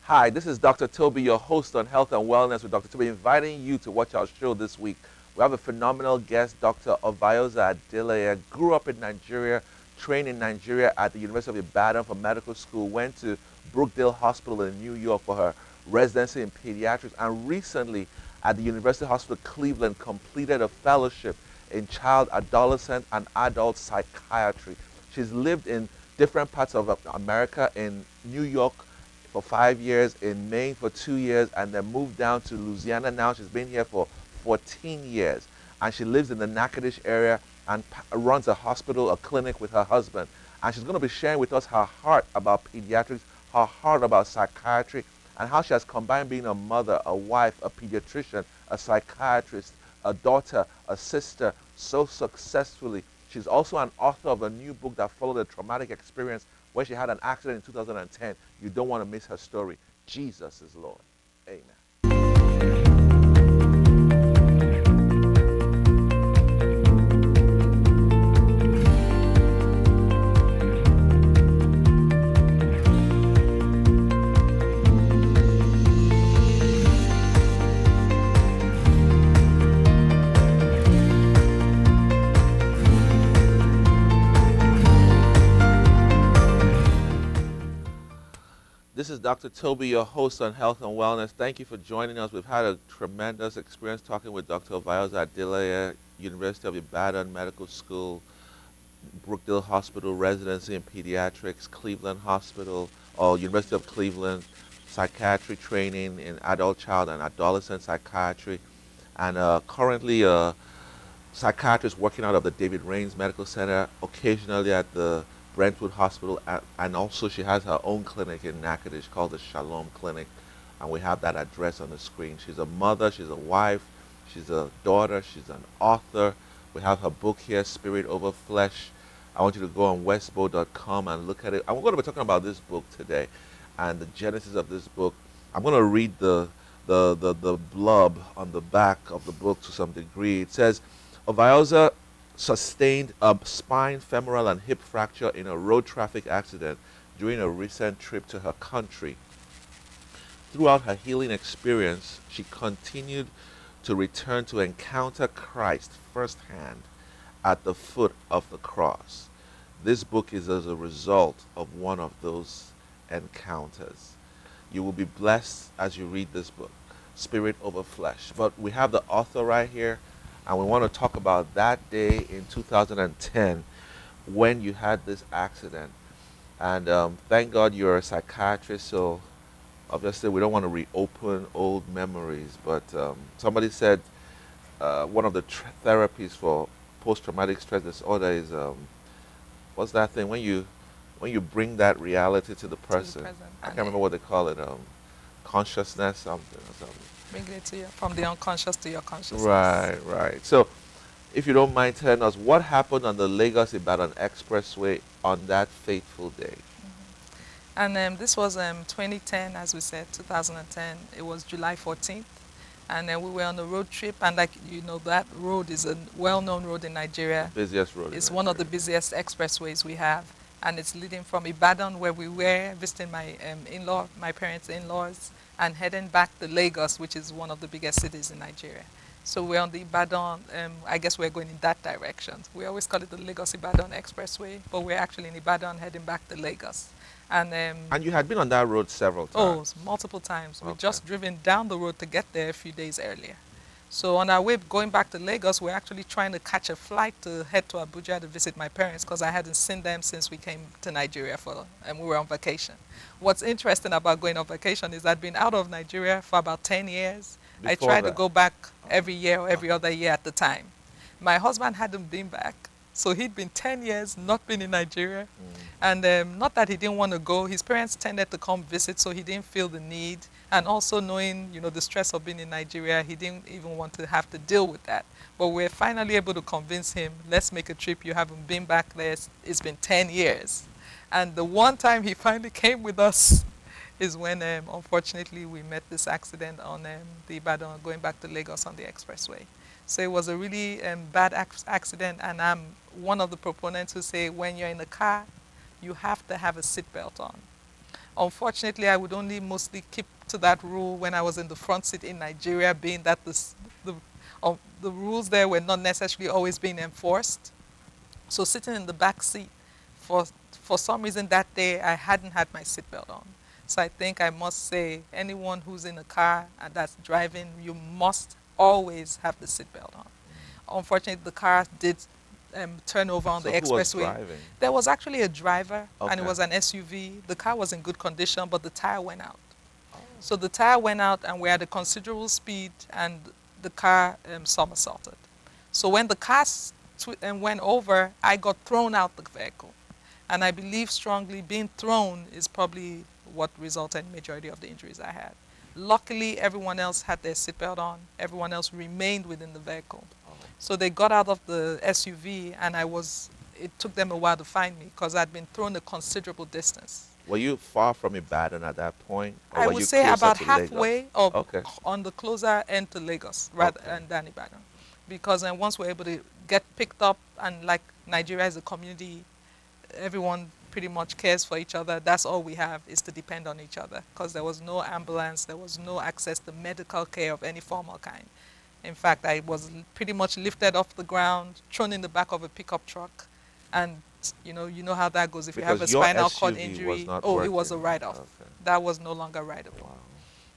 Hi, this is Dr. Toby, your host on Health and Wellness with Dr. Toby, inviting you to watch our show this week. We have a phenomenal guest, Dr. Ovayoza Dilea. Grew up in Nigeria, trained in Nigeria at the University of Ibadan for medical school, went to Brookdale Hospital in New York for her residency in pediatrics, and recently at the University Hospital Cleveland completed a fellowship in child, adolescent, and adult psychiatry. She's lived in different parts of America, in New York for 5 years, in Maine for 2 years, and then moved down to Louisiana. Now she's been here for 14 years, and she lives in the Natchitoches area and runs a hospital, a clinic with her husband. And she's going to be sharing with us her heart about pediatrics, her heart about psychiatry, and how she has combined being a mother, a wife, a pediatrician, a psychiatrist, a daughter, a sister, so successfully. She's also an author of a new book that followed a traumatic experience where she had an accident in 2010. You don't want to miss her story. Jesus is Lord. Amen. This is Dr. Toby, your host on Health and Wellness. Thank you for joining us. We've had a tremendous experience talking with Dr. Ovayoza Dilea, University of Ibadan Medical School, Brookdale Hospital residency in pediatrics, Cleveland Hospital, or University of Cleveland, psychiatry training in adult, child, and adolescent psychiatry, and currently a psychiatrist working out of the David Raines Medical Center, occasionally at the Brentwood Hospital, and also she has her own clinic in Natchitoches called the Shalom Clinic, and we have that address on the screen. She's a mother, she's a wife, she's a daughter, she's an author. We have her book here, Spirit Over Flesh. I want you to go on westbo.com and look at it. And we're going to be talking about this book today and the genesis of this book. I'm going to read the blurb on the back of the book to some degree. It says, Ovayoza sustained a spine, femoral, and hip fracture in a road traffic accident during a recent trip to her country. Throughout her healing experience, she continued to return to encounter Christ firsthand at the foot of the cross. This book is as a result of one of those encounters. You will be blessed as you read this book, Spirit Over Flesh. But we have the author right here, and we want to talk about that day in 2010 when you had this accident. And thank God you're a psychiatrist, so obviously we don't want to reopen old memories. But somebody said one of the therapies for post-traumatic stress disorder is, what's that thing? When you bring that reality to the person. I can't remember what they call it. Consciousness, something or something. Bring it to you from the unconscious to your consciousness. Right. So, if you don't mind telling us what happened on the Lagos-Ibadan Expressway on that fateful day. And this was 2010, as we said, 2010. It was July 14th. And then we were on a road trip. And like, you know, that road is a well-known road in Nigeria. Busiest road. It's one of the busiest expressways we have. And it's leading from Ibadan, where we were, visiting my my parents' in-laws, and heading back to Lagos, which is one of the biggest cities in Nigeria. So we're on the Ibadan, I guess we're going in that direction. We always call it the Lagos-Ibadan Expressway, but we're actually in Ibadan heading back to Lagos. And you had been on that road several times? Oh, multiple times. Okay. We'd just driven down the road to get there a few days earlier. So on our way going back to Lagos, we're actually trying to catch a flight to head to Abuja to visit my parents, because I hadn't seen them since we came to Nigeria and we were on vacation. What's interesting about going on vacation is I'd been out of Nigeria for about 10 years. I tried to go back every year or every other year at the time. My husband hadn't been back, so he'd been 10 years not been in Nigeria. And not that he didn't want to go. His parents tended to come visit, so he didn't feel the need. And also knowing, you know, the stress of being in Nigeria, he didn't even want to have to deal with that. But we're finally able to convince him, let's make a trip. You haven't been back there. It's been 10 years. And the one time he finally came with us is when, unfortunately, we met this accident on the Ibadan going back to Lagos on the expressway. So it was a really bad accident, and I'm one of the proponents who say when you're in a car, you have to have a seatbelt on. Unfortunately, I would only mostly keep to that rule when I was in the front seat in Nigeria, being that the, the rules there were not necessarily always being enforced. So sitting in the back seat, for for some reason that day I hadn't had my seatbelt on. So I think I must say, anyone who's in a car and that's driving, you must always have the seatbelt on. Unfortunately, the car did turn over on the So who was expressway. driving? There was actually a driver, and it Okay. was an SUV. The car was in good condition, but the tire went out. Oh. So the tire went out, and we're at a considerable speed, and the car somersaulted. So when the car went over, I got thrown out the vehicle. And I believe strongly being thrown is probably what resulted in majority of the injuries I had. Luckily, everyone else had their seatbelt on. Everyone else remained within the vehicle. Oh. So they got out of the SUV, and it took them a while to find me because I'd been thrown a considerable distance. Were you far from Ibadan at that point, or I were would you say closer about to Lagos? halfway or Okay. on the closer end to Lagos rather Okay. than Ibadan. Because then once we're able to get picked up, and like Nigeria is a community, everyone pretty much cares for each other. That's all we have, is to depend on each other, because there was no ambulance, there was no access to medical care of any form or kind. In fact, I was pretty much lifted off the ground, thrown in the back of a pickup truck, and you know how that goes. If you have a Because your spinal cord SUV was injury, not oh, it was a working. write-off. Okay. That was no longer rideable. Wow.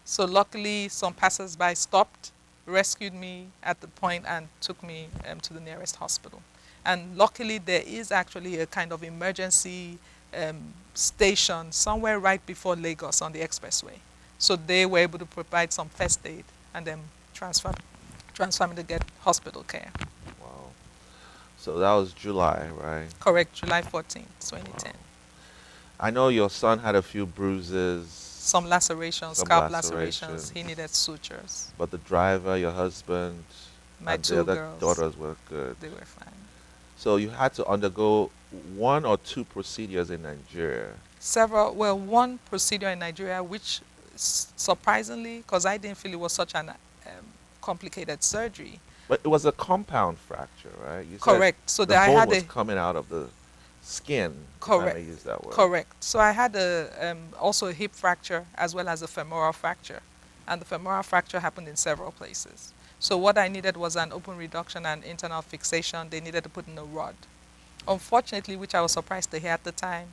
So luckily, some passers-by stopped, rescued me at the point, and took me to the nearest hospital. And luckily, there is actually a kind of emergency station somewhere right before Lagos on the expressway. So they were able to provide some first aid and then transfer, transfer me to get hospital care. Wow. So that was July, right? Correct, July 14th, 2010. Wow. I know your son had a few bruises, Some lacerations, some scalp lacerations. He lacerations, needed sutures. but the driver, your husband, My and the two other girls, daughters were good. they were fine. So you had to undergo one or two procedures in Nigeria. Several, well, one procedure in Nigeria, which surprisingly, because I didn't feel it was such an complicated surgery. But it was a compound fracture, right? You said Correct. So the I bone had was a coming out of the skin, if I correct, may use that word. correct. So I had also a hip fracture as well as a femoral fracture, and the femoral fracture happened in several places. So what I needed was an open reduction and internal fixation. They needed to put in a rod. Unfortunately, which I was surprised to hear at the time,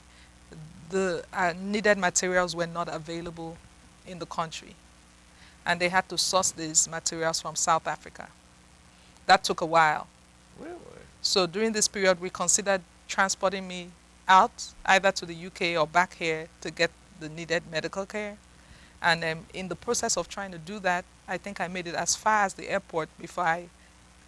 the needed materials were not available in the country, and they had to source these materials from South Africa. That took a while. Really? So during this period, we considered transporting me out either to the UK or back here to get the needed medical care. And in the process of trying to do that, I think I made it as far as the airport before I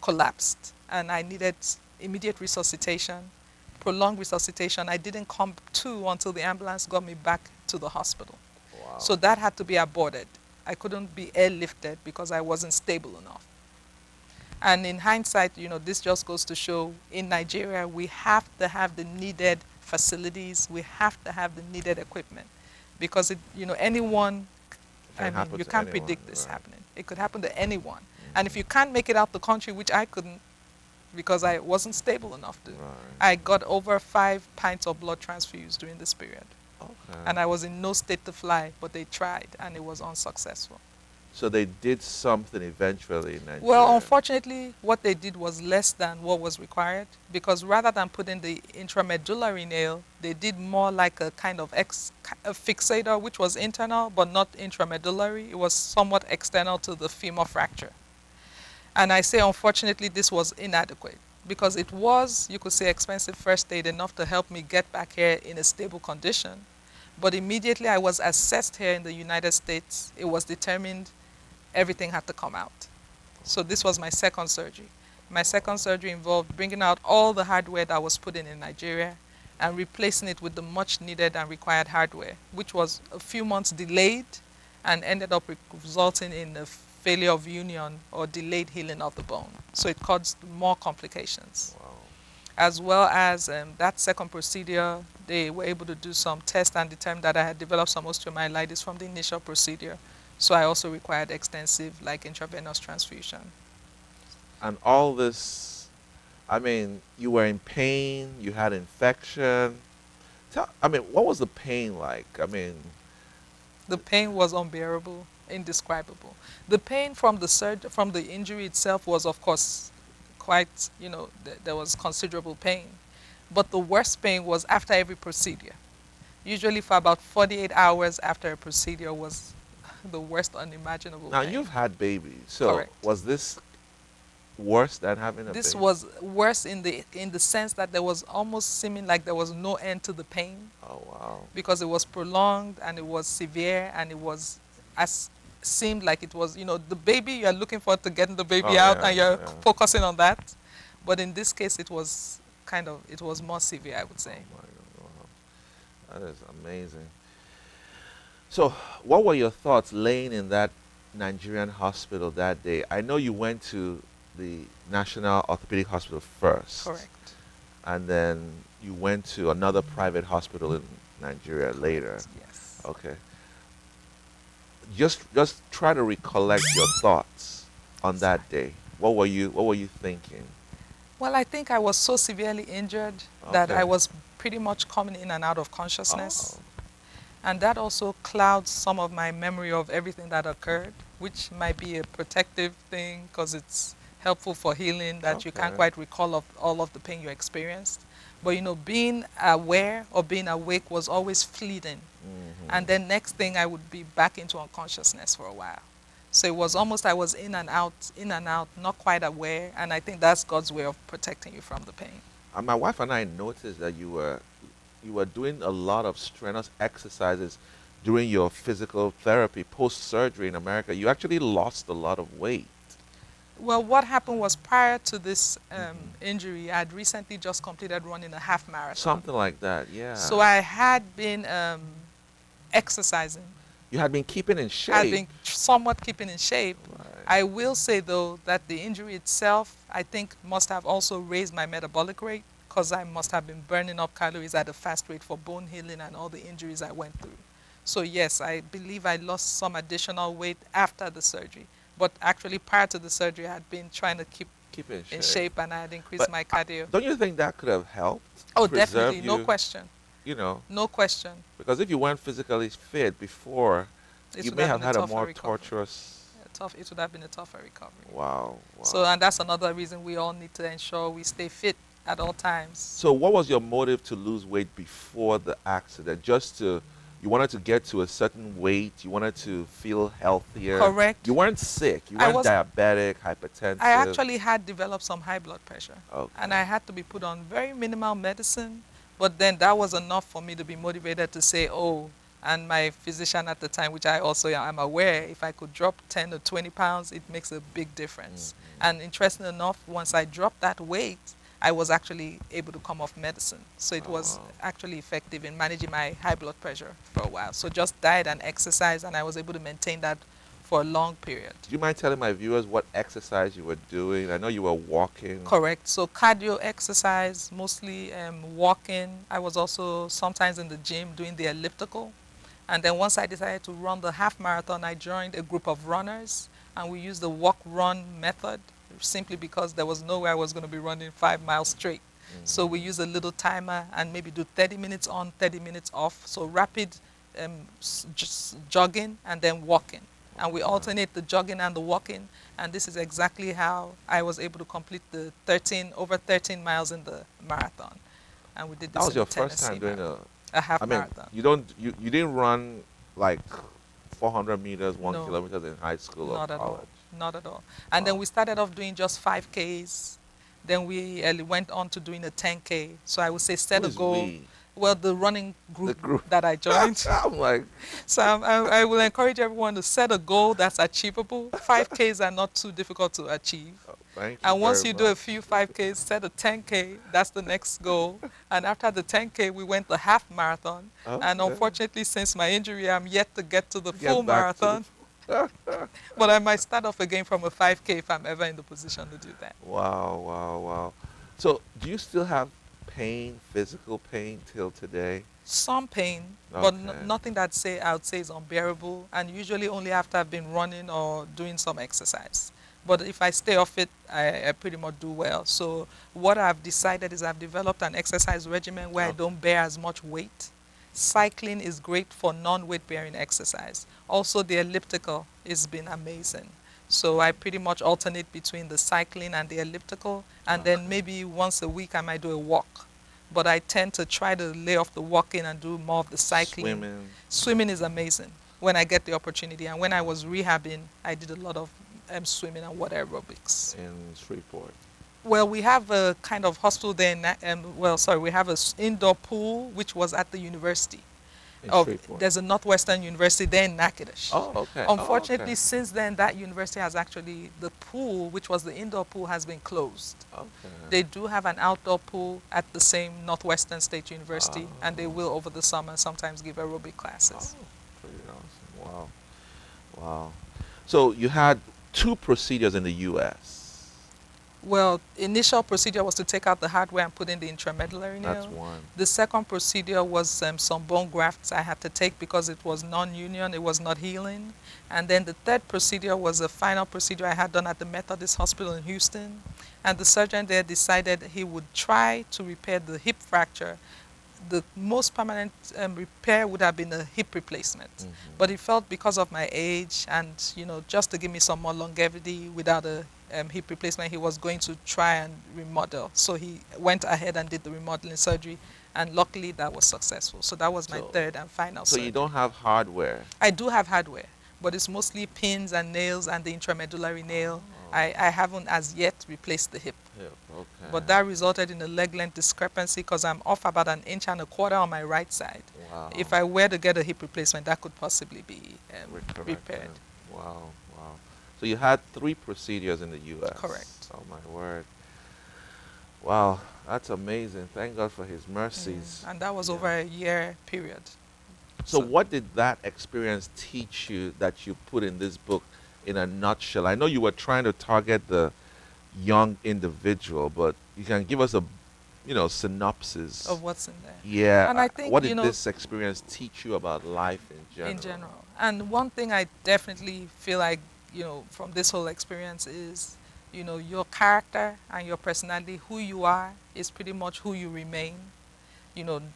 collapsed. And I needed immediate resuscitation, prolonged resuscitation. I didn't come to until the ambulance got me back to the hospital. Wow. So that had to be aborted. I couldn't be airlifted because I wasn't stable enough. And in hindsight, this just goes to show in Nigeria, we have to have the needed facilities, we have to have the needed equipment. Because, anyone, Can happen you to can't anyone, predict this right? happening. It could happen to anyone. And if Mhm. you can't make it out the country, which I couldn't because I wasn't stable enough to, Right. I got over 5 pints of blood transfused during this period. Okay. And I was in no state to fly, but they tried, and it was unsuccessful. So they did something eventually in Well, Nigeria. unfortunately, what they did was less than what was required, because rather than putting the intramedullary nail, they did more like a kind of a fixator, which was internal but not intramedullary. It was somewhat external to the femur fracture. And I say, unfortunately, this was inadequate, because it was, you could say, expensive first aid enough to help me get back here in a stable condition. But immediately I was assessed here in the United States, it was determined everything had to come out. So this was my second surgery. My second surgery involved bringing out all the hardware that was put in Nigeria and replacing it with the much needed and required hardware, which was a few months delayed and ended up resulting in a failure of union or delayed healing of the bone. So it caused more complications. Wow. As well as that second procedure, they were able to do some tests and determine that I had developed some osteomyelitis from the initial procedure. So I also required extensive, like, intravenous transfusion. And all this, I mean, you were in pain, you had infection. I mean, what was the pain like? I mean, The pain was unbearable, indescribable. The pain from from the injury itself was, of course, quite, there was considerable pain. But the worst pain was after every procedure. Usually for about 48 hours after a procedure was the worst unimaginable Now pain. you've had babies, so Correct. was this worse than having a This baby? was worse in the sense that there was almost seeming like there was no end to the pain Oh wow. because it was prolonged and it was severe and it was as seemed like it was, the baby you're looking for to getting the baby Oh out yeah, and you're yeah. focusing on that. But in this case it was more severe, I would Oh say. my God, wow. That is amazing. So, what were your thoughts laying in that Nigerian hospital that day? I know you went to the National Orthopedic Hospital first, Correct. and then you went to another private hospital in Nigeria later. Correct. Yes. Okay. Just try to recollect your thoughts on That's fine. that day. What were you thinking? Well, I think I was so severely injured that I Okay. was pretty much coming in and out of Oh, consciousness. And that also clouds some of my memory of everything that occurred, which might be a protective thing because it's helpful for healing that you can't okay. quite recall of all of the pain you experienced. But being aware or being awake was always fleeting. And Hmm. then next thing I would be back into unconsciousness for a while. So it was almost I was in and out, not quite aware. And I think that's God's way of protecting you from the pain. And my wife and I noticed that you were doing a lot of strenuous exercises during your physical therapy post surgery in America. You actually lost a lot of weight. Well, what happened was prior to this Hmm. injury, I had recently just completed running a half marathon. Something like that, yeah. So I had been exercising. You had been keeping in I had shape. been somewhat keeping in shape. Right. I will say, though, that the injury itself, I think, must have also raised my metabolic rate because I must have been burning up calories at a fast rate for bone healing and all the injuries I went through. So, yes, I believe I lost some additional weight after the surgery. But actually, prior to the surgery, I had been trying to keep Keep in in shape. shape and I had increased But my cardio. don't you think that could have helped Oh, preserve definitely, no you, question. you know, No question. because if you weren't physically fit before, It you would may have have been a had a tougher more recovery. torturous. It would have been a tougher recovery. Wow, So, wow. and that's another reason we all need to ensure we stay fit at all times. So what was your motive to lose weight before the accident? You wanted to get to a certain weight, you wanted to feel healthier. You Correct. weren't sick, you I weren't was, diabetic, I hypertensive. actually had developed some high blood pressure and Okay. I had to be put on very minimal medicine. But then that was enough for me to be motivated to say, oh, and my physician at the time, which I also am aware, if I could drop 10 or 20 pounds, it makes a big difference. Hmm. And interesting enough, once I dropped that weight, I was actually able to come off medicine. So it Oh, was wow. actually effective in managing my high blood pressure for a while. So just diet and exercise, and I was able to maintain that for a long period. Do you mind telling my viewers what exercise you were doing? I know you were walking. Correct. So cardio exercise, mostly walking. I was also sometimes in the gym doing the elliptical. And then once I decided to run the half marathon, I joined a group of runners and we used the walk run method simply because there was no way I was going to be running 5 miles straight. So we Hmm. use a little timer and maybe do 30 minutes on, 30 minutes off. So rapid just jogging and then walking. And we Okay. alternate the jogging and the walking. And this is exactly how I was able to complete the over 13 miles in the marathon. And we did That this was in your first Tennessee time doing marathon, a I half mean, marathon. you didn't run like 400 meters, one No, kilometers in high school or not at all. college. Not at all. And then Wow. we started off doing just 5Ks. Then we went on to doing a 10K. So I would say Who set a is goal. we? Well, the running The group group. that I joined. I'm like, So I will encourage everyone to set a goal that's achievable. 5Ks are not too difficult to achieve. thank you And once very you do a much. few 5Ks, set a 10K. That's the next goal. And after the 10K, we went the half marathon. And Okay. unfortunately, since my injury, I'm yet to get to the full Get back to marathon. But I might start off again from a 5K if I'm ever in the position to do that. wow, wow, wow. So, do you still have pain, physical pain till today? Some pain, but Okay. nothing that I would say is unbearable, and usually only after I've been running or doing some exercise. But if I stay off it, I pretty much do well. So what I've decided is I've developed an exercise regimen where I Okay. don't bear as much weight. Cycling is great for non-weight bearing exercise. Also, the elliptical has been amazing. So I pretty much alternate between the cycling and the elliptical, and then Okay. maybe once a week I might do a walk. But I tend to try to lay off the walking and do more of the cycling. Swimming. Swimming is amazing when I get the opportunity. And when I was rehabbing, I did a lot of swimming and water aerobics. In Shreveport. Well, we have a kind of hostel there. Well, sorry, we have a indoor pool which was at the university. In Of Shreveport. there's a Northwestern University there in Natchitoches. Oh, okay. Oh, okay. Unfortunately, since then, that university has actually the pool, which was the indoor pool, has been closed. Okay. They do have an outdoor pool at the same Northwestern State University, and they Oh. will over the summer sometimes give aerobic Oh, classes. pretty awesome. Wow. Wow. So you had two procedures in the U.S. Well, initial procedure was to take out the hardware and put in the intramedullary That's nail. one. The second procedure was some bone grafts I had to take because it was non-union, it was not healing. And then the third procedure was a final procedure I had done at the Methodist Hospital in Houston. And the surgeon there decided he would try to repair the hip fracture. The most permanent repair would have been a hip replacement. But he felt because of my age and, just to give me some more longevity without a hip replacement, he was going to try and remodel. So he went ahead and did the remodeling surgery, and luckily that was successful. So that was my So, third and final so you surgery. don't have hardware. I do have hardware, but it's mostly pins and nails and the intramedullary nail. Oh, I haven't as yet replaced the hip. hip. Okay. But that resulted in a leg length discrepancy because I'm off about an inch and a quarter on my right side. Wow. If I were to get a hip replacement, that could possibly be repaired. Corrected. Wow. Wow. So you had three procedures in the U.S. Correct. Oh my word. Wow. That's amazing. Thank God for His mercies. And that was Yeah. over a year period. So what did that experience teach you that you put in this book in a nutshell? I know you were trying to target the young individual, but you can give us a, synopsis. Of what's in there. Yeah. And I think, what did this experience teach you about life in general? in general. And one thing I definitely feel like, from this whole experience is, your character and your personality, who you are, is pretty much who you remain.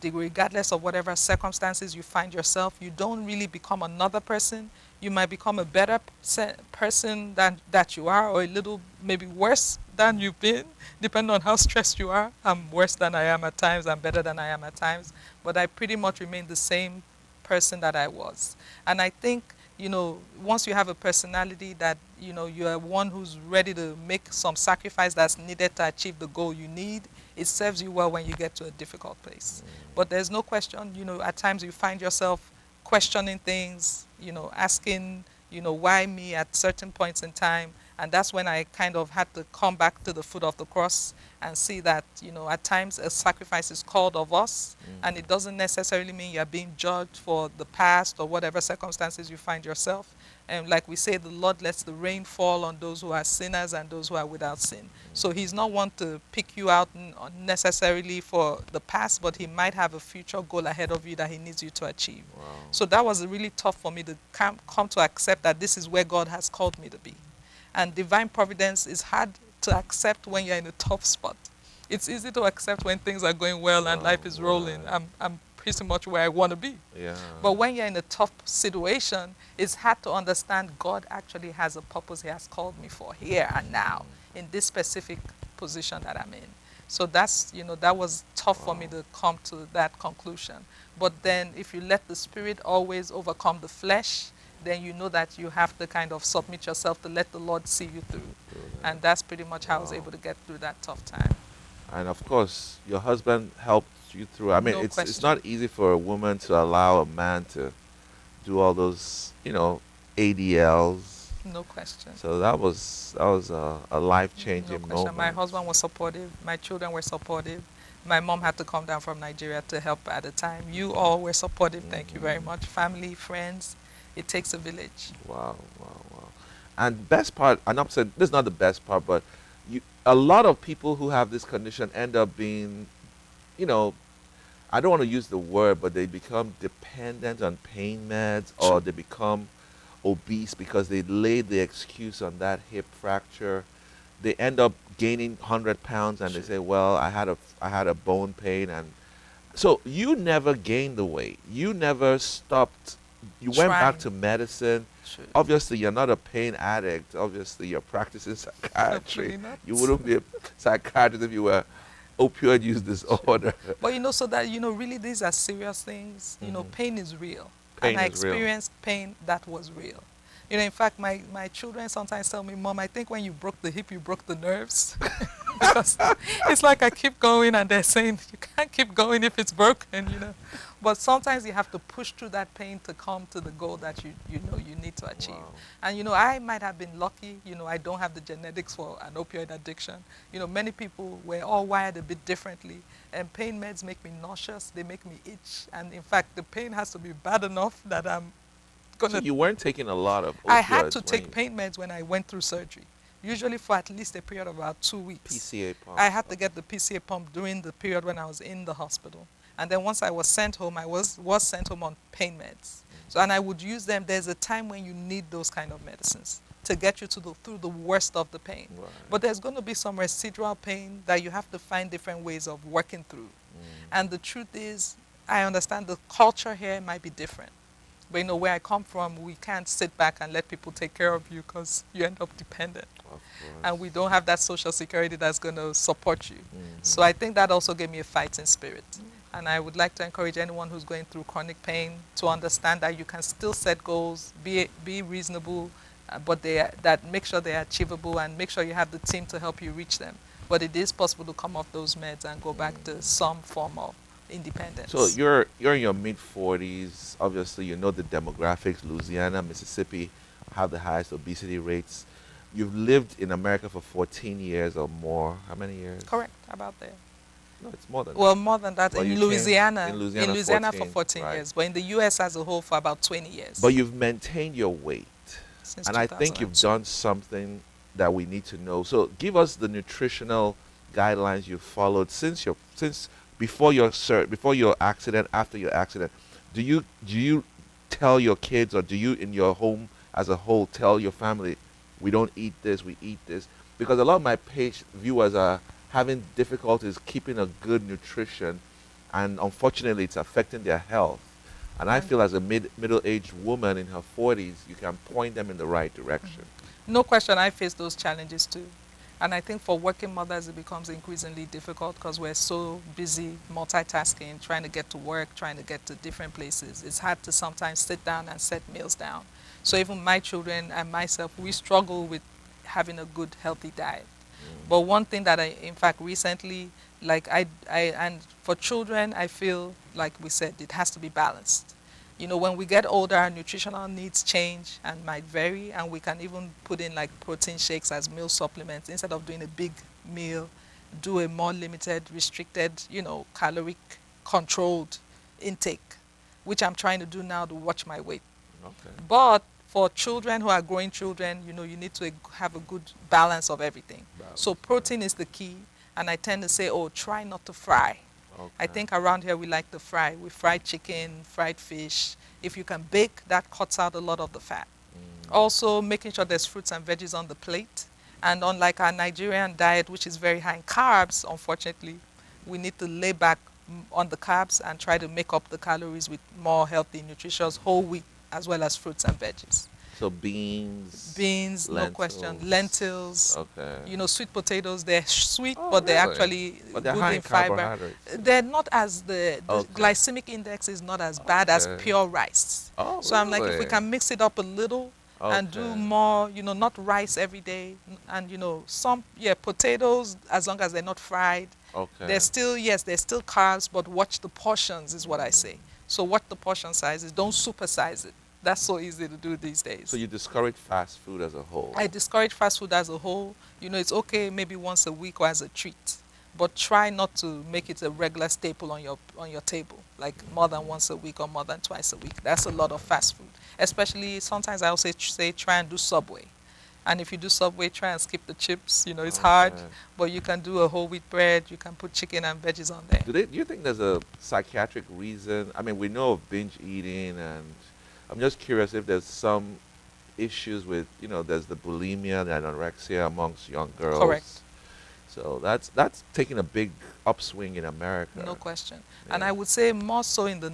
Regardless of whatever circumstances you find yourself, you don't really become another person. You might become a better person than that you are, or a little maybe worse than you've been, depending on how stressed you are. I'm worse than I am at times, I'm better than I am at times, but I pretty much remain the same person that I was. And I think, once you have a personality that, you are one who's ready to make some sacrifice that's needed to achieve the goal you need, it serves you well when you get to a difficult place. But there's no question, at times you find yourself questioning things, asking, why me at certain points in time. And that's when I kind of had to come back to the foot of the cross and see that, at times a sacrifice is called of us, and it doesn't necessarily mean you're being judged for the past or whatever circumstances you find yourself. And like we say, the Lord lets the rain fall on those who are sinners and those who are without sin. So He's not one to pick you out necessarily for the past, but He might have a future goal ahead of you that He needs you to achieve. Wow. So that was really tough for me to come to accept that this is where God has called me to be. And divine providence is hard to accept when you're in a tough spot. It's easy to accept when things are going well and life is rolling. I'm pretty much where I want to be. Yeah. But when you're in a tough situation, it's hard to understand God actually has a purpose He has called me for here and now in this specific position that I'm in. So that's, that was tough for me to come to that conclusion. But then if you let the Spirit always overcome the flesh, then you know that you have to kind of submit yourself to let the Lord see you through. And that's pretty much how I was able to get through that tough time. And of course, your husband helped you through. I mean, No it's question. not easy for a woman to allow a man to do all those, ADLs. No question. So that was a life-changing No question. moment. My husband was supportive. My children were supportive. My mom had to come down from Nigeria to help at the time. You all were supportive. Thank you very much. Family, friends. It takes a village. Wow, wow, wow. And best part, and I'm saying this is not the best part, but a lot of people who have this condition end up being, I don't want to use the word, but they become dependent on pain meds, or they become obese because they laid the excuse on that hip fracture. They end up gaining 100 pounds and they say, well, I had a bone pain, and So you never gained the weight. You never stopped. You went back Trying. to medicine. True. Obviously, you're not a pain addict. Obviously, you're practicing psychiatry. Hopefully not. You wouldn't be a psychiatrist if you were opioid use Sure. disorder. But so that, really these are serious things. Hmm. Pain is real. And Pain I is real. experienced pain that was real. In fact, my children sometimes tell me, Mom, I think when you broke the hip, you broke the nerves. Because it's like I keep going and they're saying, you can't keep going if it's broken. But sometimes you have to push through that pain to come to the goal that you need to achieve. Wow. And I might have been lucky, I don't have the genetics for an opioid addiction. Many people were all wired a bit differently, and pain meds make me nauseous, they make me itch, and in fact the pain has to be bad enough that I'm So gonna you weren't taking a lot of I had to opioids when take you pain meds when I went through surgery, usually for at least a period of about 2 weeks. PCA pump. I had to get the PCA pump during the period when I was in the hospital. And then once I was sent home, I was sent home on pain meds. So, and I would use them. There's a time when you need those kind of medicines to get you through the worst of the pain. Right. But there's going to be some residual pain that you have to find different ways of working through. And the truth is, I understand the culture here might be different. But where I come from, we can't sit back and let people take care of you because you end up dependent. Of course. And we don't have that social security that's going to support you. So Mhm. I think that also gave me a fighting spirit. And I would like to encourage anyone who's going through chronic pain to understand that you can still set goals, be reasonable, but that make sure they're achievable and make sure you have the team to help you reach them. But it is possible to come off those meds and go back to some form of So independence. you're in your mid 40s. Obviously, you know the demographics. Louisiana, Mississippi have the highest obesity rates. You've lived in America for 14 years or more. How many years? Correct, about there. No, it's more than Well, that. more than that, Well, you came in in Louisiana Louisiana for 14, 14 right? years, but in the US as a whole for about 20 But years, you've maintained your weight, since and I think you've 2002. done something that we need to know. So give us the nutritional guidelines you've followed since before before your accident, after your accident. Do you tell your kids, or do you in your home as a whole tell your family, we don't eat this, we eat this? Because a lot of my viewers are having difficulties keeping a good nutrition, and unfortunately it's affecting their health. And I And feel as a middle-aged woman in her 40s, you can point them in the right direction. no question, I face those challenges too. And I think for working mothers, it becomes increasingly difficult because we're so busy multitasking, trying to get to work, trying to get to different places. It's hard to sometimes sit down and set meals down. So even my children and myself, we struggle with having a good, healthy diet. But one thing that in fact, recently, like and for children, I feel like we said, it has to be balanced. When we get older, our nutritional needs change and might vary, and we can even put in like protein shakes as meal supplements instead of doing a big meal, do a more limited, restricted, caloric controlled intake, which I'm trying to do now to watch my weight. Okay. But for children who are growing children, you need to have a good balance of everything. Balance, So protein is the key, and I tend to say, oh, try not to fry. I okay. think around here we like to fry. We fry chicken, fried fish. If you can bake, that cuts out a lot of the fat. Also, making sure there's fruits and veggies on the plate. And unlike our Nigerian diet, which is very high in carbs, unfortunately, we need to lay back on the carbs and try to make up the calories with more healthy, nutritious whole wheat as well as fruits and veggies. So beans, Beans, no question. Lentils, Okay. sweet potatoes, they're sweet, Oh, but they're really? actually But they're good high in in fiber. carbohydrates. They're not as the Okay. glycemic index is not as bad as Okay. pure rice. Oh, So I'm like, if we really? can mix it up a little and do Okay. more, not rice every day, and potatoes, as long as they're not fried. Okay. They're still, yes, they're still carbs, but watch the portions is what I say. So what the portion size is, don't supersize it. That's so easy to do these days. So you discourage fast food as a whole. I discourage fast food as a whole. It's okay maybe once a week or as a treat, but try not to make it a regular staple on your table, like more than once a week or more than twice a week. That's a lot of fast food. Especially sometimes I also say try and do Subway. And if you do Subway, try and skip the chips. It's hard, Okay. but you can do a whole wheat bread. You can put chicken and veggies on there. Do you think there's a psychiatric reason? I mean, we know of binge eating, and I'm just curious if there's some issues with, there's the bulimia, the anorexia amongst young girls. Correct. So that's taking a big upswing in No America. question. And Yeah. I would say more so in the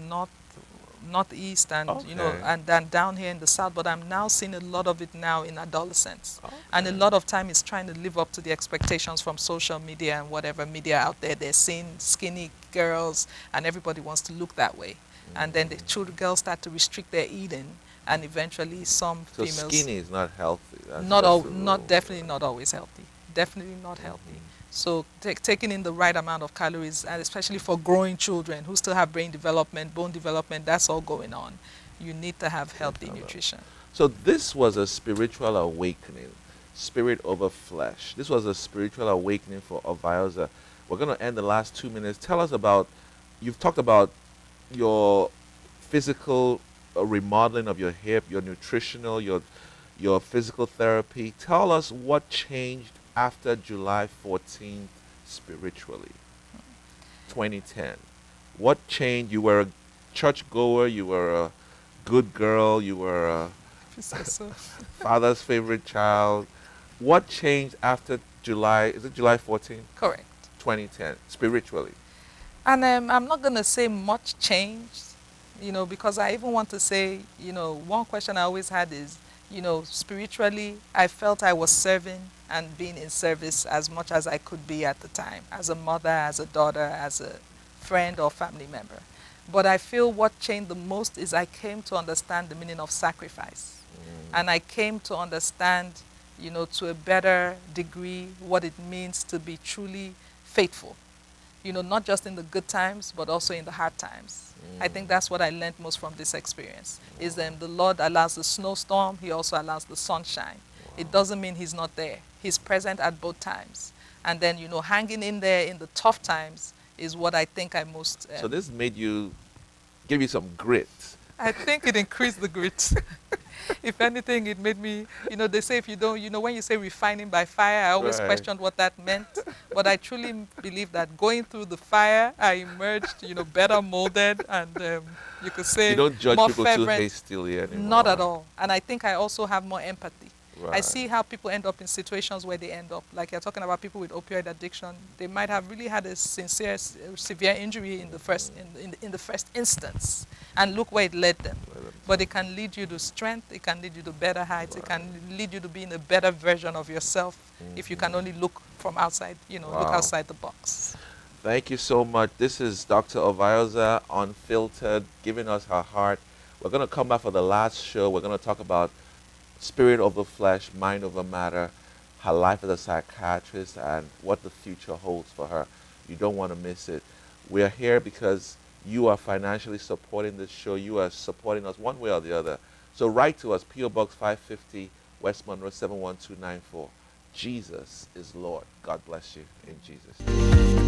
northeast and Okay. and then down here in the south, but I'm now seeing a lot of it now in adolescents. And a Okay. lot of time is trying to live up to the expectations from social media and whatever media out there. They're seeing skinny girls and everybody wants to look that way. And then the children girls start to restrict their eating, and eventually some So females, skinny is not healthy. That's the not rule. definitely not always healthy. Definitely not healthy. So taking in the right amount of calories, and especially for growing children who still have brain development, bone development, that's all going on. You need to have Yeah. healthy nutrition. So this was a spiritual awakening, spirit over flesh. This was a spiritual awakening for Avioza. We're going to end the last 2 minutes. Tell us about, you've talked about your physical remodeling of your hip, your nutritional, your physical therapy. Tell us what changed after July 14th spiritually, 2010. What changed? You were a church goer, you were a good girl, you were a If you say so. father's favorite child. What changed after July? Is it July 14th, Correct. 2010, spiritually? And I'm not going to say much changed, because I even want to say, one question I always had is, spiritually, I felt I was serving and being in service as much as I could be at the time, as a mother, as a daughter, as a friend or family member. But I feel what changed the most is I came to understand the meaning of sacrifice. Mm, And I came to understand, to a better degree what it means to be truly faithful, not just in the good times, but also in the hard times. I think mm, that's what I learned most from this experience, is wow, the Lord allows the snowstorm, he also allows the sunshine. It wow. doesn't mean he's not there. He's present at both times. And then, hanging in there in the tough times is what I think I most, So this made you, give you some grit. I think it increased the grit. If anything, it made me, they say if you don't, when you say refining by fire, I always Right. questioned what that meant. But I truly believe that going through the fire, I emerged, better molded and you could You say don't judge more people too fervent. hastily Not at anymore. all. And I think I also have more empathy. I Right. see how people end up in situations where they end up. Like you're talking about people with opioid addiction. They might have really had a severe injury in the first in the first instance, and look where it led them. Let them But tell. it can lead you to strength. It can lead you to better heights. It can Right. lead you to being a better version of yourself if you can Hmm. only look from outside. Look Wow. outside the box. Thank you so much. This is Dr. Ovioza, Unfiltered, giving us her heart. We're going to come back for the last show. We're going to talk about spirit over flesh, mind over matter, her life as a psychiatrist, and what the future holds for her. You don't want to miss it. We are here because you are financially supporting this show. You are supporting us one way or the other. So write to us, P.O. Box 550, West Monroe 71294. Jesus is Lord. God bless you in Jesus' name.